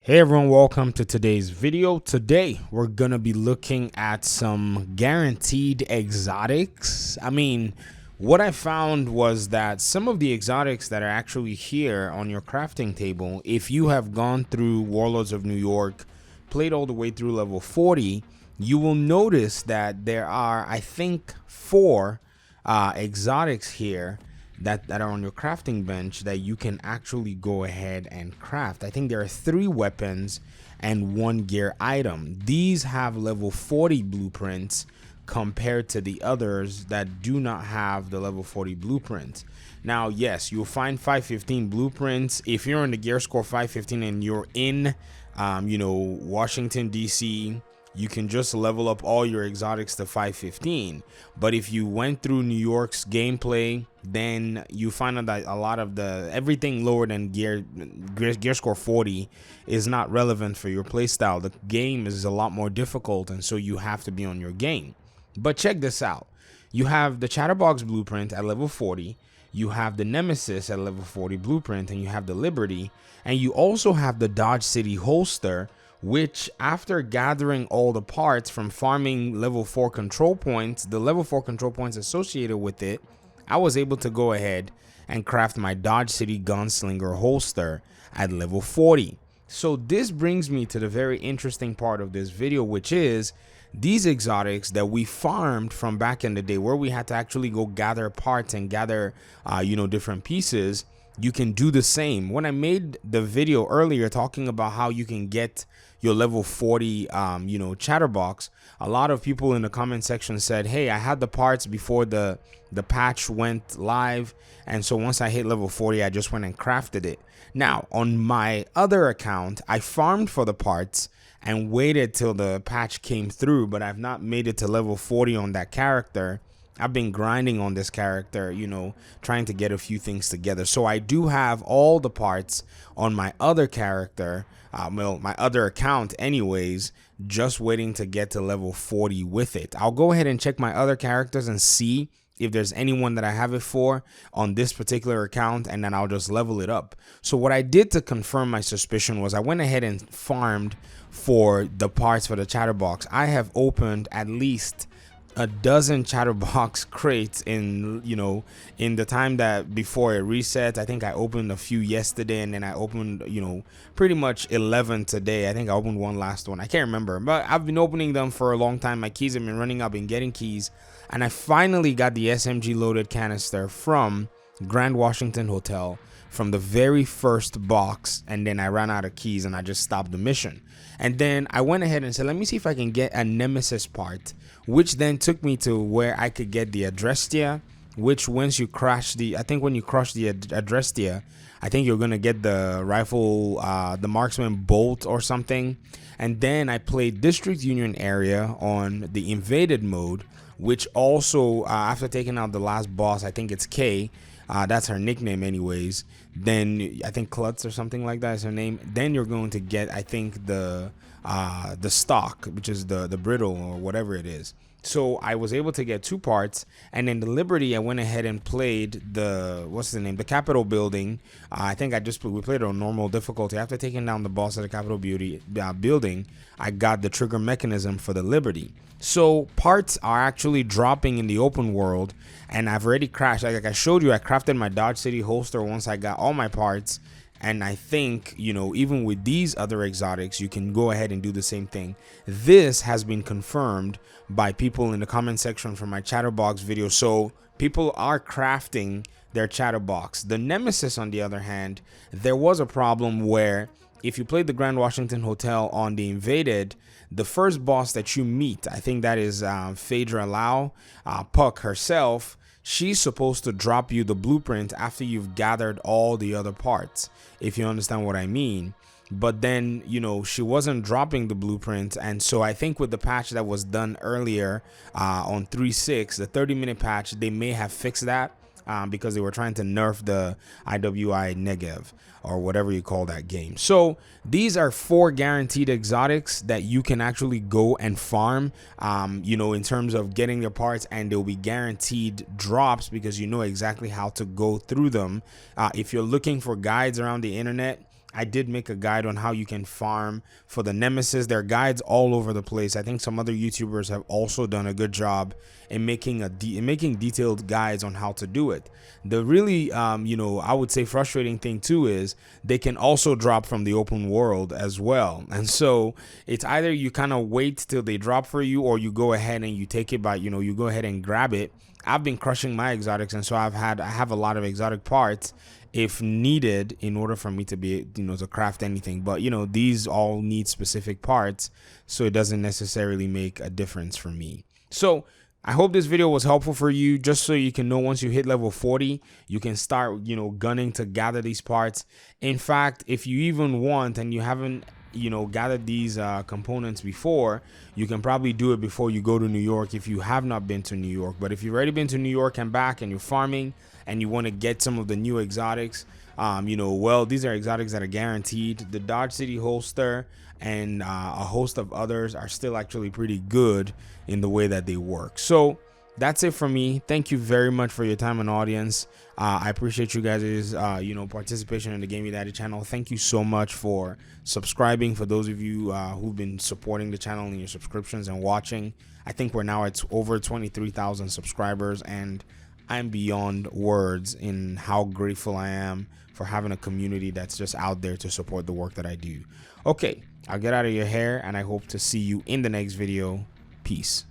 Hey everyone, welcome to today's video. Today we're gonna be looking at some guaranteed exotics. What I found was that some of the exotics that are actually here on your crafting table, if you have gone through Warlords of New York, played all the way through level 40, you will notice that there are, I think, four exotics here that are on your crafting bench that you can actually go ahead and craft. I think there are 3 weapons and 1 gear item. These have level 40 blueprints compared to the others that do not have the level 40 blueprints. Now, yes, you'll find 515 blueprints. If you're in the gear score 515 and you're in, Washington, D.C., you can just level up all your exotics to 515. But if you went through New York's gameplay, then you find out that a lot of everything lower than gear score 40 is not relevant for your playstyle. The game is a lot more difficult, and so you have to be on your game. But check this out. You have the Chatterbox blueprint at level 40. You have the Nemesis at level 40 blueprint, and you have the Liberty. And you also have the Dodge City holster, which after gathering all the parts from farming level 4 control points, the level 4 control points associated with it, I was able to go ahead and craft my Dodge City gunslinger holster at level 40. So this brings me to the very interesting part of this video, which is these exotics that we farmed from back in the day, where we had to actually go gather parts and gather different pieces. You can do the same. When I made the video earlier talking about how you can get your level 40 Chatterbox, a lot of people in the comment section said, hey, I had the parts before the patch went live, and so once I hit level 40 I just went and crafted it. Now on my other account, I farmed for the parts and waited till the patch came through, but I've not made it to level 40 on that character. I've been grinding on this character, trying to get a few things together. So I do have all the parts on my other character, my other account anyways, just waiting to get to level 40 with it. I'll go ahead and check my other characters and see if there's anyone that I have it for on this particular account, and then I'll just level it up. So what I did to confirm my suspicion was I went ahead and farmed for the parts for the Chatterbox. I have opened at least a dozen Chatterbox crates in the time that before it resets. I think I opened a few yesterday, and then I opened pretty much 11 today. I think I opened one last one, I can't remember, but I've been opening them for a long time. My keys have been running. I've been getting keys, and I finally got the SMG loaded canister from Grand Washington Hotel from the very first box, and then I ran out of keys and I just stopped the mission. And then I went ahead and said, let me see if I can get a Nemesis part, which then took me to where I could get the Adrestia, which once you crash when you crush the Adrestia, I think you're gonna get the rifle, the marksman bolt or something. And then I played District Union area on the invaded mode, which also after taking out the last boss, I think it's K, that's her nickname anyways, then I think Klutz or something like that is her name. Then you're going to get, I think, the stock, which is the brittle or whatever it is. So I was able to get 2 parts, and then the Liberty, I went ahead and played the Capitol building. I think we played it on normal difficulty. After taking down the boss of the Capitol building, I got the trigger mechanism for the Liberty. So parts are actually dropping in the open world, and I've already crashed. Like I showed you, I crafted my Dodge City holster once I got all my parts. And I think, even with these other exotics, you can go ahead and do the same thing. This has been confirmed by people in the comment section from my Chatterbox video. So people are crafting their Chatterbox. The Nemesis, on the other hand, there was a problem where if you played the Grand Washington Hotel on the invaded, the first boss that you meet, I think that is Phaedra Lau, Puck herself, she's supposed to drop you the blueprint after you've gathered all the other parts, if you understand what I mean. But then, she wasn't dropping the blueprint, and so I think with the patch that was done earlier on 3.6, the 30-minute patch, they may have fixed that because they were trying to nerf the IWI Negev or whatever you call that game. So these are 4 guaranteed exotics that you can actually go and farm, in terms of getting your parts, and they'll be guaranteed drops because you know exactly how to go through them. If you're looking for guides around the internet, I did make a guide on how you can farm for the Nemesis. There are guides all over the place. I think some other YouTubers have also done a good job in making detailed guides on how to do it. The really, I would say frustrating thing too is they can also drop from the open world as well. And so it's either you kind of wait till they drop for you, or you go ahead and you take it by, you go ahead and grab it. I've been crushing my exotics, and so I have a lot of exotic parts if needed in order for me to be, to craft anything. But these all need specific parts, so it doesn't necessarily make a difference for me. So I hope this video was helpful for you, just so you can know once you hit level 40, you can start, gunning to gather these parts. In fact, if you even want and you haven't gathered these components before, you can probably do it before you go to New York if you have not been to New York. But if you've already been to New York and back and you're farming and you want to get some of the new exotics, well, these are exotics that are guaranteed. The Dodge City holster and a host of others are still actually pretty good in the way that they work. So that's it for me. Thank you very much for your time and audience. I appreciate you guys' participation in the Gaming Daddy channel. Thank you so much for subscribing. For those of you who've been supporting the channel in your subscriptions and watching, I think we're now at over 23,000 subscribers, and I'm beyond words in how grateful I am for having a community that's just out there to support the work that I do. Okay, I'll get out of your hair, and I hope to see you in the next video. Peace.